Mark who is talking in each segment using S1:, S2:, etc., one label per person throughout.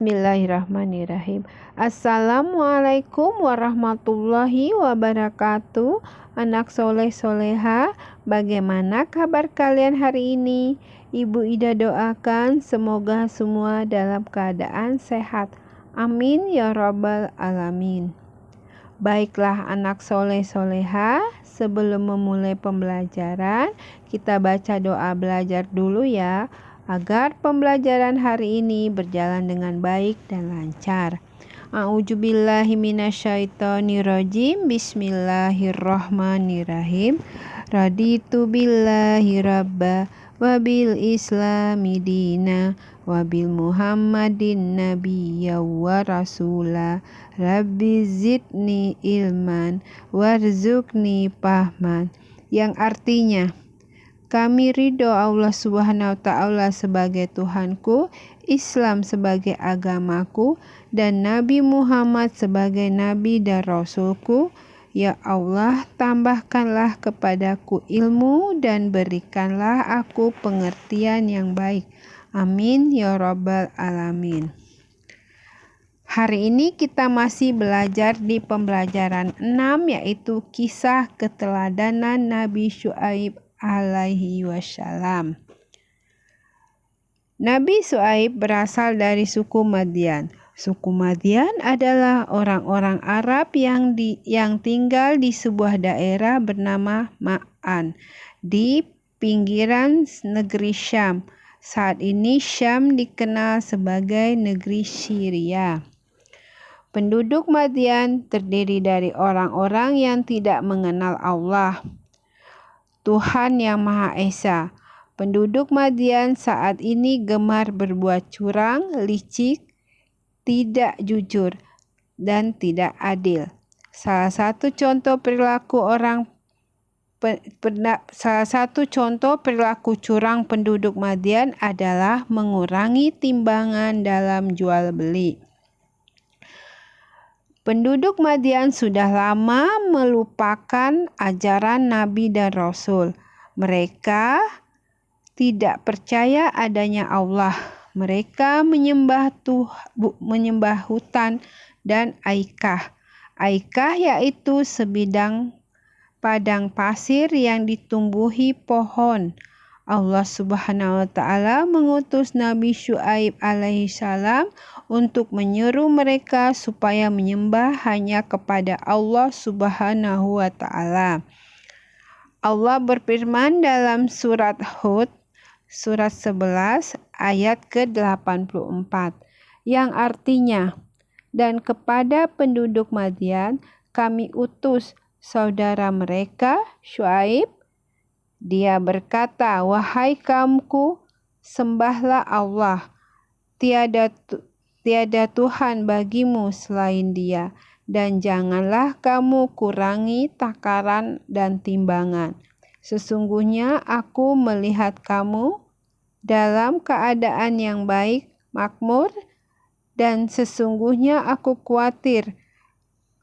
S1: Bismillahirrahmanirrahim. Assalamualaikum warahmatullahi wabarakatuh. Anak soleh soleha, bagaimana kabar kalian hari ini? Ibu Ida doakan semoga semua dalam keadaan sehat. Amin ya rabbal alamin. Baiklah anak soleh soleha, sebelum memulai pembelajaran, kita baca doa belajar dulu ya, agar pembelajaran hari ini berjalan dengan baik dan lancar. A'udzubillahi minasyaitonirrajim. Bismillahirrahmanirrahim. Raditu billahi rabba wabil islami dina wabil muhammadin nabiyya wa rasula rabbi zidni ilman warzuqni fahman, yang artinya, kami ridho Allah Subhanahu wa Ta'ala sebagai Tuhanku, Islam sebagai agamaku, dan Nabi Muhammad sebagai Nabi dan Rasulku. Ya Allah, tambahkanlah kepadaku ilmu dan berikanlah aku pengertian yang baik. Amin ya rabbal alamin. Hari ini kita masih belajar di pembelajaran 6, yaitu kisah keteladanan Nabi Syuaib alaihi wassalam. Nabi Syuaib berasal dari suku Madyan. Suku Madyan adalah orang-orang Arab yang tinggal di sebuah daerah bernama Ma'an di pinggiran negeri Syam. Saat ini Syam dikenal sebagai negeri Syria. Penduduk Madyan terdiri dari orang-orang yang tidak mengenal Allah, Tuhan yang Maha Esa. Penduduk Madyan saat ini gemar berbuat curang, licik, tidak jujur, dan tidak adil. Salah satu contoh perilaku curang penduduk Madyan adalah mengurangi timbangan dalam jual beli. Penduduk Madyan sudah lama melupakan ajaran Nabi dan Rasul. Mereka tidak percaya adanya Allah. Mereka menyembah hutan dan aikah. Aikah yaitu sebidang padang pasir yang ditumbuhi pohon. Allah Subhanahu wa Ta'ala mengutus Nabi Syuaib alaihi salam untuk menyeru mereka supaya menyembah hanya kepada Allah Subhanahu wa Ta'ala. Allah berfirman dalam surat Hud, surat 11 ayat ke-84, yang artinya, dan kepada penduduk Madyan kami utus saudara mereka Syuaib. Dia berkata, wahai kaumku, sembahlah Allah. Tiada Tuhan bagimu selain Dia, dan janganlah kamu kurangi takaran dan timbangan. Sesungguhnya aku melihat kamu dalam keadaan yang baik, makmur, dan sesungguhnya aku khawatir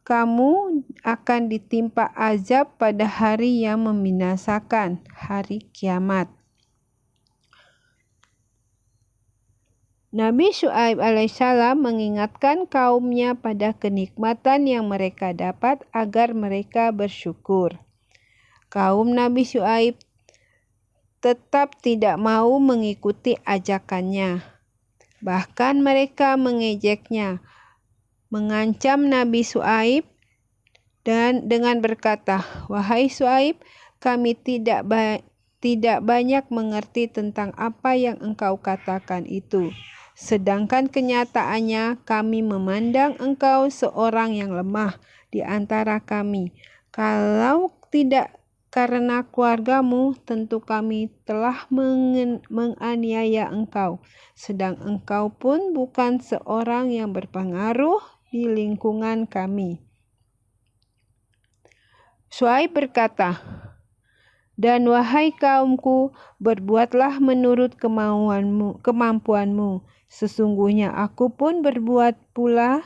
S1: kamu akan ditimpa azab pada hari yang membinasakan, hari kiamat. Nabi Syuaib alaihissalam mengingatkan kaumnya pada kenikmatan yang mereka dapat agar mereka bersyukur. Kaum Nabi Syuaib tetap tidak mau mengikuti ajakannya. Bahkan mereka mengejeknya, mengancam Nabi Syuaib dan dengan berkata, wahai Syuaib, kami tidak banyak mengerti tentang apa yang engkau katakan itu. Sedangkan kenyataannya kami memandang engkau seorang yang lemah di antara kami. Kalau tidak karena keluargamu, tentu kami telah menganiaya engkau. Sedang engkau pun bukan seorang yang berpengaruh di lingkungan kami. Syuaib berkata, dan wahai kaumku, berbuatlah menurut kemampuanmu. Sesungguhnya aku pun berbuat pula.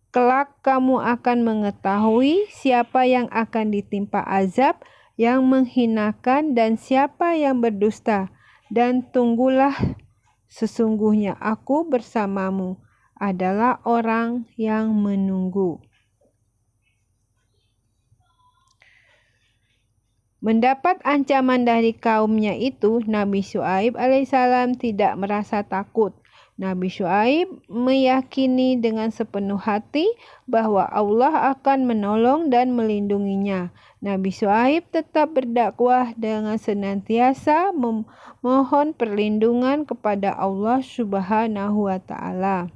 S1: Kelak kamu akan mengetahui siapa yang akan ditimpa azab yang menghinakan dan siapa yang berdusta. Dan tunggulah, sesungguhnya aku bersamamu. adalah orang yang menunggu. Mendapat ancaman dari kaumnya itu, Nabi Syuaib alaihissalam tidak merasa takut. Nabi Syuaib meyakini dengan sepenuh hati bahwa Allah akan menolong dan melindunginya. Nabi Syuaib tetap berdakwah dengan senantiasa memohon perlindungan kepada Allah Subhanahu wa Ta'ala.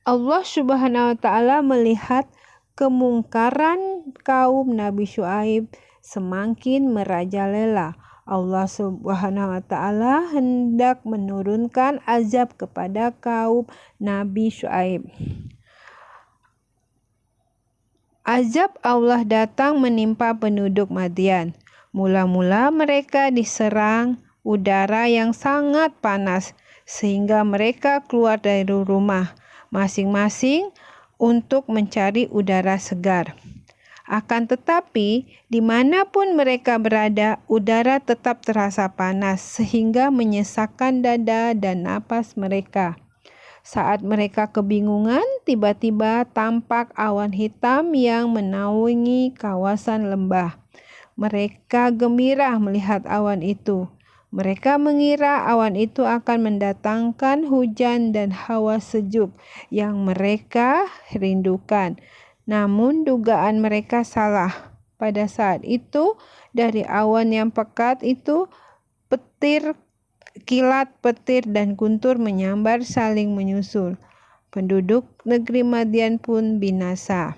S1: Allah Subhanahu wa Ta'ala melihat kemungkaran kaum Nabi Syuaib semakin merajalela. Allah Subhanahu wa Ta'ala hendak menurunkan azab kepada kaum Nabi Syuaib. Azab Allah datang menimpa penduduk Madian. Mula-mula mereka diserang udara yang sangat panas sehingga mereka keluar dari rumah masing-masing untuk mencari udara segar. Akan tetapi, dimanapun mereka berada, udara tetap terasa panas sehingga menyesakkan dada dan napas mereka. Saat mereka kebingungan, tiba-tiba tampak awan hitam yang menaungi kawasan lembah. Mereka gembira melihat awan itu. Mereka mengira awan itu akan mendatangkan hujan dan hawa sejuk yang mereka rindukan. Namun dugaan mereka salah. Pada saat itu, dari awan yang pekat itu, kilat, petir, dan guntur menyambar saling menyusul. Penduduk negeri Madian pun binasa.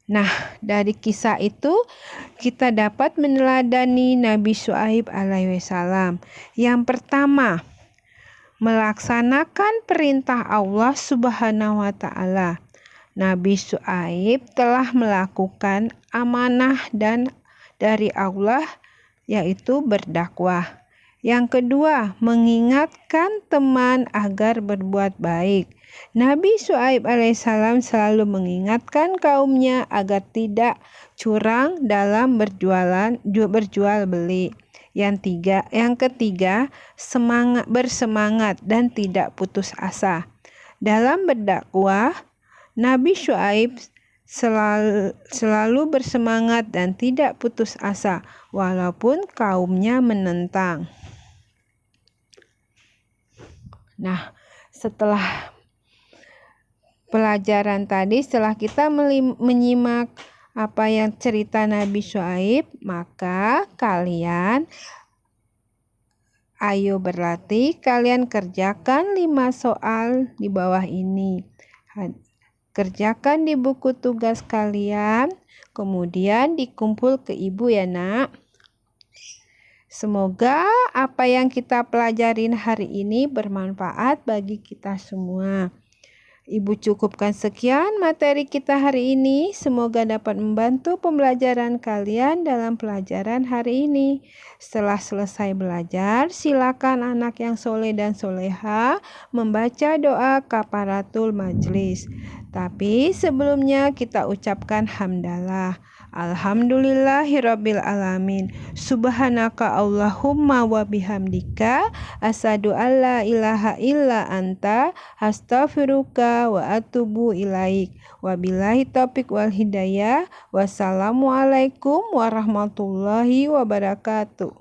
S1: Nah, dari kisah itu kita dapat meneladani Nabi Syuaib alaihissalam. Yang pertama, melaksanakan perintah Allah Subhanahu wa Ta'ala. Nabi Syuaib telah melakukan amanah dan dari Allah, yaitu berdakwah. Yang kedua, mengingatkan teman agar berbuat baik. Nabi Syuaib alaihissalam selalu mengingatkan kaumnya agar tidak curang dalam berjual beli. Yang ketiga, bersemangat dan tidak putus asa. Dalam berdakwah, Nabi Syuaib selalu bersemangat dan tidak putus asa walaupun kaumnya menentang. Nah, setelah pelajaran tadi, setelah kita menyimak apa yang cerita Nabi Syuaib, maka kalian ayo berlatih, kalian kerjakan 5 soal di bawah ini. Kerjakan di buku tugas kalian, kemudian dikumpul ke ibu ya nak. Semoga apa yang kita pelajarin hari ini bermanfaat bagi kita semua. Ibu cukupkan sekian materi kita hari ini. Semoga dapat membantu pembelajaran kalian dalam pelajaran hari ini. Setelah selesai belajar, silakan anak yang soleh dan soleha membaca doa kafaratul majlis. Tapi sebelumnya kita ucapkan hamdalah. Alhamdulillahirabbil alamin. Subhanaka Allahumma wa bihamdika asyhadu alla ilaha illa anta astaghfiruka wa atubu ilaik. Wabillahi taufiq wal hidayah. Wassalamualaikum warahmatullahi wabarakatuh.